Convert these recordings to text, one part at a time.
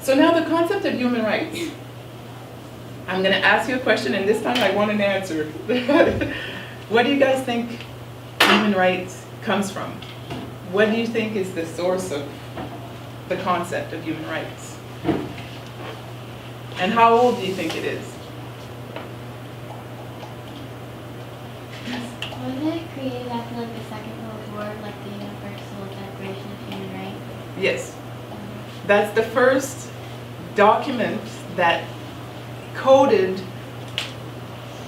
So now the concept of human rights. I'm going to ask you a question, and this time I want an answer. What do you guys think human rights comes from? What do you think is the source of the concept of human rights? And how old do you think it is? Wasn't it created after like the Second World War, like the Universal Declaration of Human Rights? Yes. That's the first document that coded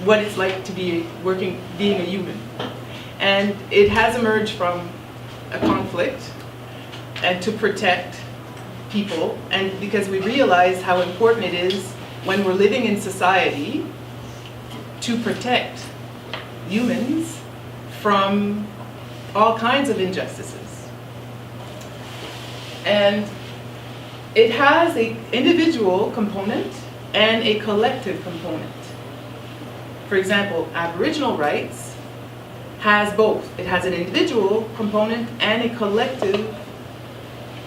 what it's like to be being a human. And it has emerged from a conflict and to protect people, and because we realize how important it is when we're living in society to protect humans from all kinds of injustices. And it has an individual component and a collective component. For example, Aboriginal rights has both. It has an individual component and a collective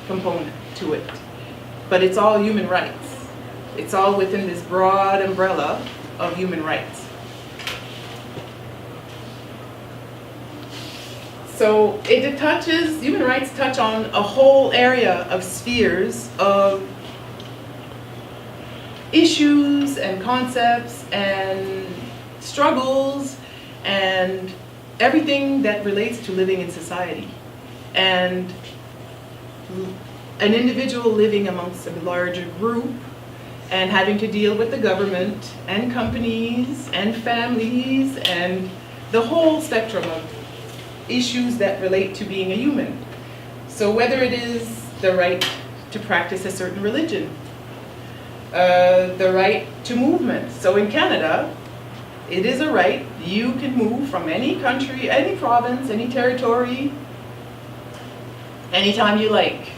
component to it. But it's all human rights. It's all within this broad umbrella of human rights. So human rights touch on a whole area of spheres of issues and concepts and struggles and everything that relates to living in society. And an individual living amongst a larger group and having to deal with the government and companies and families and the whole spectrum of issues that relate to being a human. So whether it is the right to practice a certain religion, the right to movement. So in Canada, it is a right. You can move from any country, any province, any territory, anytime you like.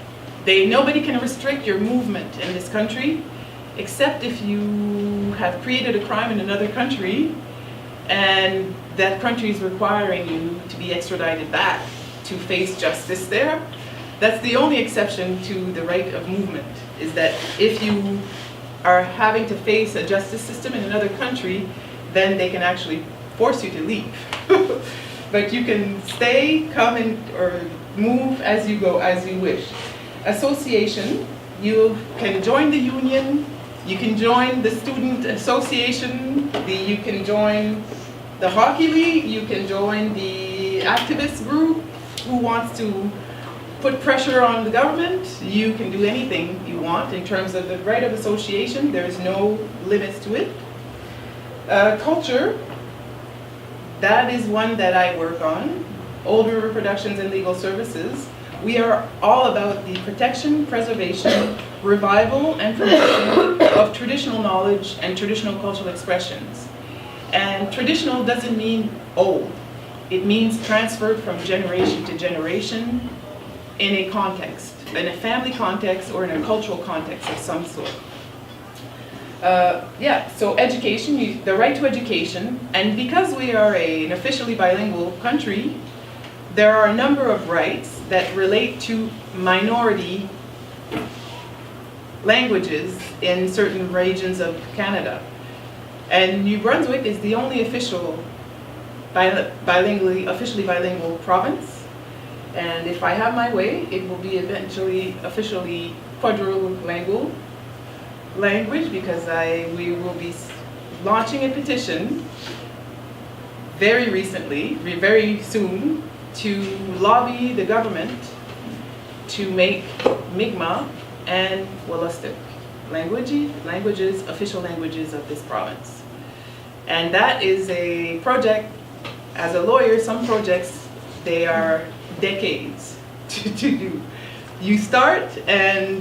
Nobody can restrict your movement in this country, except if you have created a crime in another country and that country is requiring you to be extradited back to face justice there. That's the only exception to the right of movement, is that if you are having to face a justice system in another country, then they can actually force you to leave. But you can stay, come in, or move as you go, as you wish. Association, you can join the union, you can join the student association, you can join the hockey league, you can join the activist group who wants to put pressure on the government. You can do anything you want in terms of the right of association. There's no limits to it. Culture, that is one that I work on. Old River Productions and Legal Services. We are all about the protection, preservation, revival, and promotion of traditional knowledge and traditional cultural expressions. And traditional doesn't mean old. It means transferred from generation to generation in a context, in a family context or in a cultural context of some sort. So education, the right to education, and because we are an officially bilingual country, there are a number of rights that relate to minority languages in certain regions of Canada. And New Brunswick is the only officially bilingual province. And if I have my way, it will be eventually officially quadrilingual language, because we will be launching a petition very soon, to lobby the government to make Mi'kmaq and Wolastoq languages, official languages of this province. And that is a project. As a lawyer, some projects, they are decades to do. You start and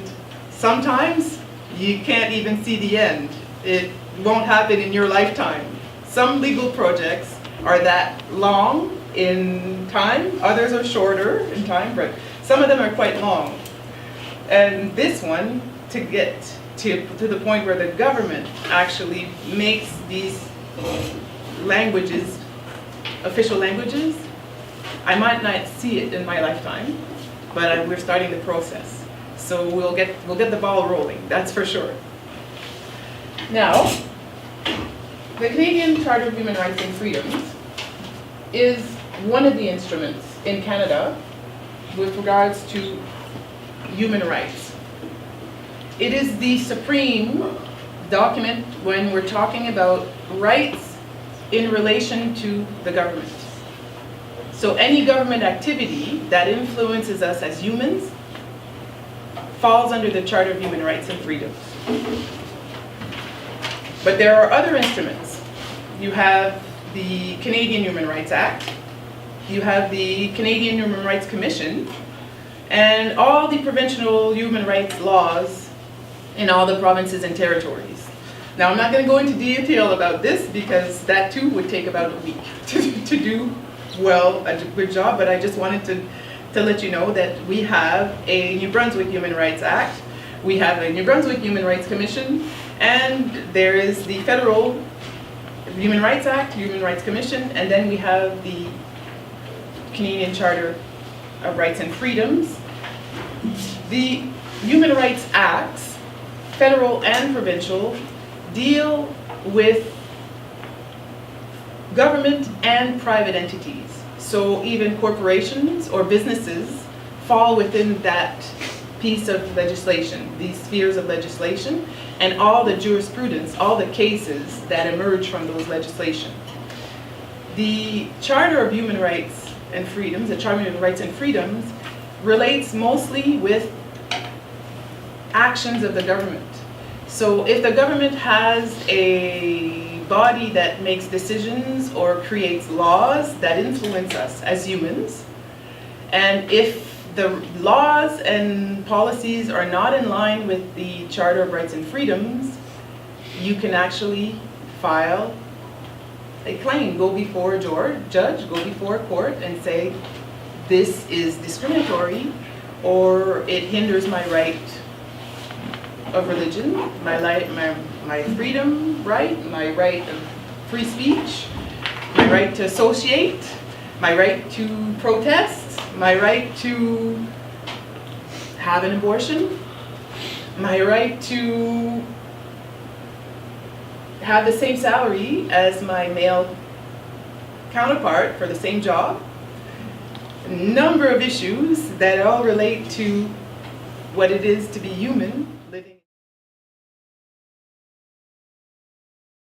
sometimes you can't even see the end. It won't happen in your lifetime. Some legal projects are that long in time, others are shorter in time, but some of them are quite long. And this one, to get to the point where the government actually makes these languages official languages, I might not see it in my lifetime, but we're starting the process. So we'll get the ball rolling, that's for sure. Now, the Canadian Charter of Human Rights and Freedoms is one of the instruments in Canada with regards to human rights. It is the supreme document when we're talking about rights in relation to the government. So any government activity that influences us as humans falls under the Charter of Human Rights and Freedoms. But there are other instruments. You have the Canadian Human Rights Act, you have the Canadian Human Rights Commission, and all the provincial human rights laws in all the provinces and territories. Now, I'm not going to go into detail about this because that too would take about a week to do well, a good job, but I just wanted to let you know that we have a New Brunswick Human Rights Act, we have a New Brunswick Human Rights Commission, and there is the Federal Human Rights Act, Human Rights Commission, and then we have the Canadian Charter of Rights and Freedoms. The Human Rights Acts, federal and provincial, deal with government and private entities. So even corporations or businesses fall within that piece of legislation, these spheres of legislation, and all the jurisprudence, all the cases that emerge from those legislation. The Charter of Human Rights and Freedoms, the Charter of Human Rights and Freedoms, relates mostly with actions of the government. So if the government has a body that makes decisions or creates laws that influence us as humans, and if the laws and policies are not in line with the Charter of Rights and Freedoms, you can actually file a claim, go before a judge, go before a court and say, this is discriminatory, or it hinders my right of religion, my freedom right, my right of free speech, my right to associate, my right to protest, my right to have an abortion, my right to have the same salary as my male counterpart for the same job. A number of issues that all relate to what it is to be human.